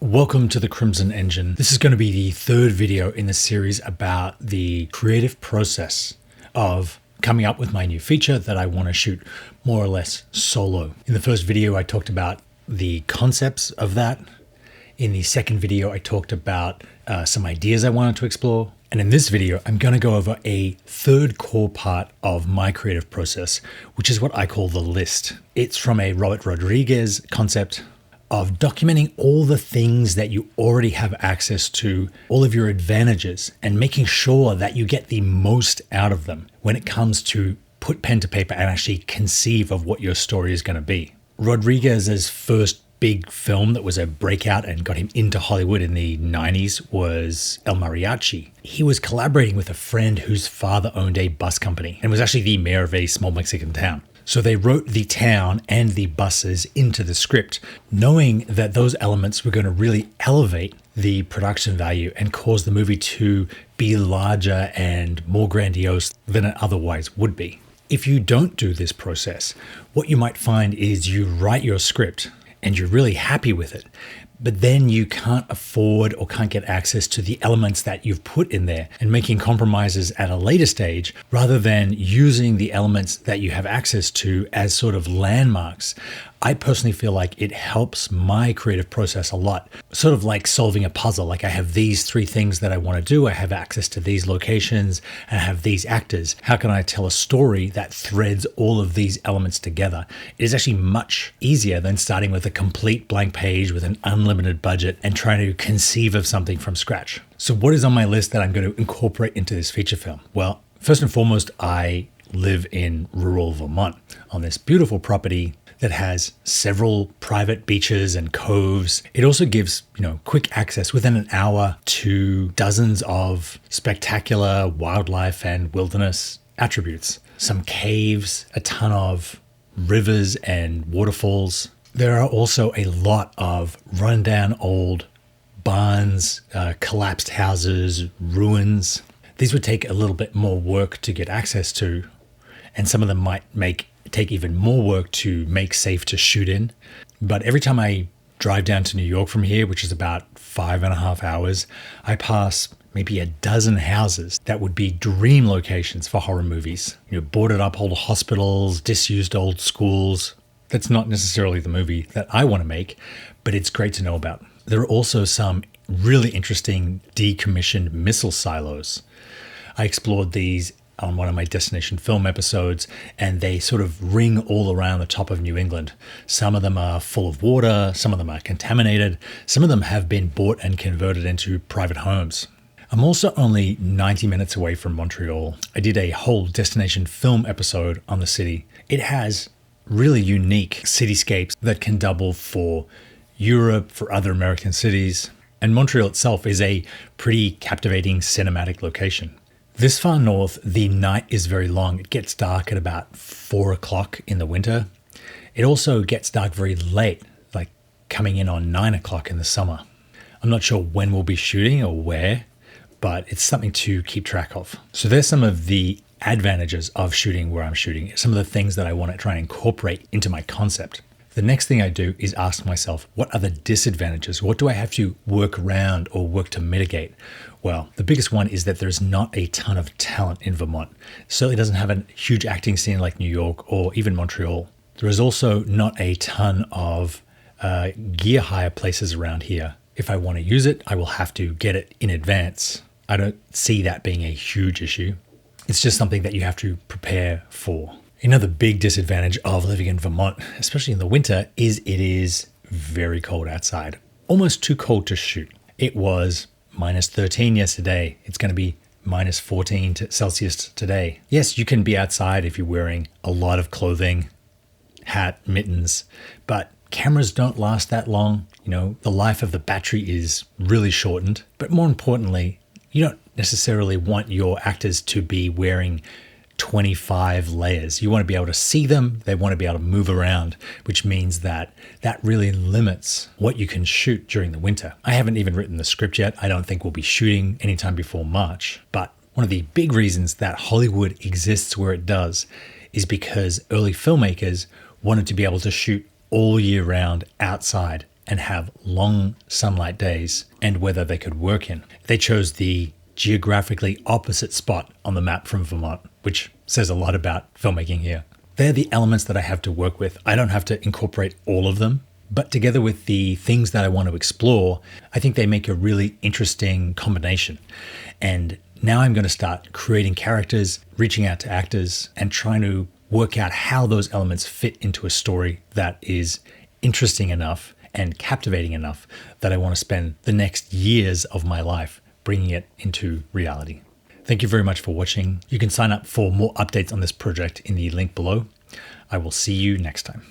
Welcome to the Crimson Engine. This is going to be the third video in the series about the creative process of coming up with my new feature that I want to shoot more or less solo. In the first video, I talked about the concepts of that. In the second video, I talked about some ideas I wanted to explore. And in this video, I'm going to go over a third core part of my creative process, which is what I call the list. It's from a Robert Rodriguez concept of documenting all the things that you already have access to, all of your advantages, and making sure that you get the most out of them when it comes to put pen to paper and actually conceive of what your story is going to be. Rodriguez's first big film that was a breakout and got him into Hollywood in the 90s was El Mariachi. He was collaborating with a friend whose father owned a bus company and was actually the mayor of a small Mexican town. So they wrote the town and the buses into the script, knowing that those elements were going to really elevate the production value and cause the movie to be larger and more grandiose than it otherwise would be. If you don't do this process, what you might find is you write your script and you're really happy with it, but then you can't afford or can't get access to the elements that you've put in there and making compromises at a later stage rather than using the elements that you have access to as sort of landmarks. I personally feel like it helps my creative process a lot. Sort of like solving a puzzle. Like I have these three things that I want to do. I have access to these locations and I have these actors. How can I tell a story that threads all of these elements together? It is actually much easier than starting with a complete blank page with an unlimited budget and trying to conceive of something from scratch. So what is on my list that I'm going to incorporate into this feature film? Well, first and foremost, I live in rural Vermont on this beautiful property that has several private beaches and coves. It also gives, quick access within an hour to dozens of spectacular wildlife and wilderness attributes. Some caves, a ton of rivers and waterfalls. There are also a lot of rundown old barns, collapsed houses, ruins. These would take a little bit more work to get access to, and some of them might take even more work to make safe to shoot in. But every time I drive down to New York from here, which is about 5.5 hours, I pass maybe a dozen houses that would be dream locations for horror movies. Boarded up old hospitals, disused old schools. That's not necessarily the movie that I want to make, but it's great to know about. There are also some really interesting decommissioned missile silos. I explored these on one of my destination film episodes, and they sort of ring all around the top of New England. Some of them are full of water, some of them are contaminated, some of them have been bought and converted into private homes. I'm also only 90 minutes away from Montreal. I did a whole destination film episode on the city. It has really unique cityscapes that can double for Europe, for other American cities, and Montreal itself is a pretty captivating cinematic location. This far north, the night is very long. It gets dark at about 4 o'clock in the winter. It also gets dark very late, like coming in on 9 o'clock in the summer. I'm not sure when we'll be shooting or where, but it's something to keep track of. So there's some of the advantages of shooting where I'm shooting, some of the things that I want to try and incorporate into my concept. The next thing I do is ask myself, what are the disadvantages? What do I have to work around or work to mitigate? Well, the biggest one is that there's not a ton of talent in Vermont. It certainly doesn't have a huge acting scene like New York or even Montreal. There is also not a ton of gear hire places around here. If I want to use it, I will have to get it in advance. I don't see that being a huge issue. It's just something that you have to prepare for. Another big disadvantage of living in Vermont, especially in the winter, is it is very cold outside. Almost too cold to shoot. It was minus 13 yesterday. It's going to be minus 14 Celsius today. Yes, you can be outside if you're wearing a lot of clothing, hat, mittens, but cameras don't last that long. The life of the battery is really shortened. But more importantly, you don't necessarily want your actors to be wearing 25 layers. You want to be able to see them. They want to be able to move around, which means that really limits what you can shoot during the winter. I haven't even written the script yet. I don't think we'll be shooting anytime before March. But one of the big reasons that Hollywood exists where it does is because early filmmakers wanted to be able to shoot all year round outside and have long sunlight days and weather they could work in. They chose the geographically opposite spot on the map from Vermont, which says a lot about filmmaking here. They're the elements that I have to work with. I don't have to incorporate all of them, but together with the things that I want to explore, I think they make a really interesting combination. And now I'm going to start creating characters, reaching out to actors, and trying to work out how those elements fit into a story that is interesting enough and captivating enough that I want to spend the next years of my life bringing it into reality. Thank you very much for watching. You can sign up for more updates on this project in the link below. I will see you next time.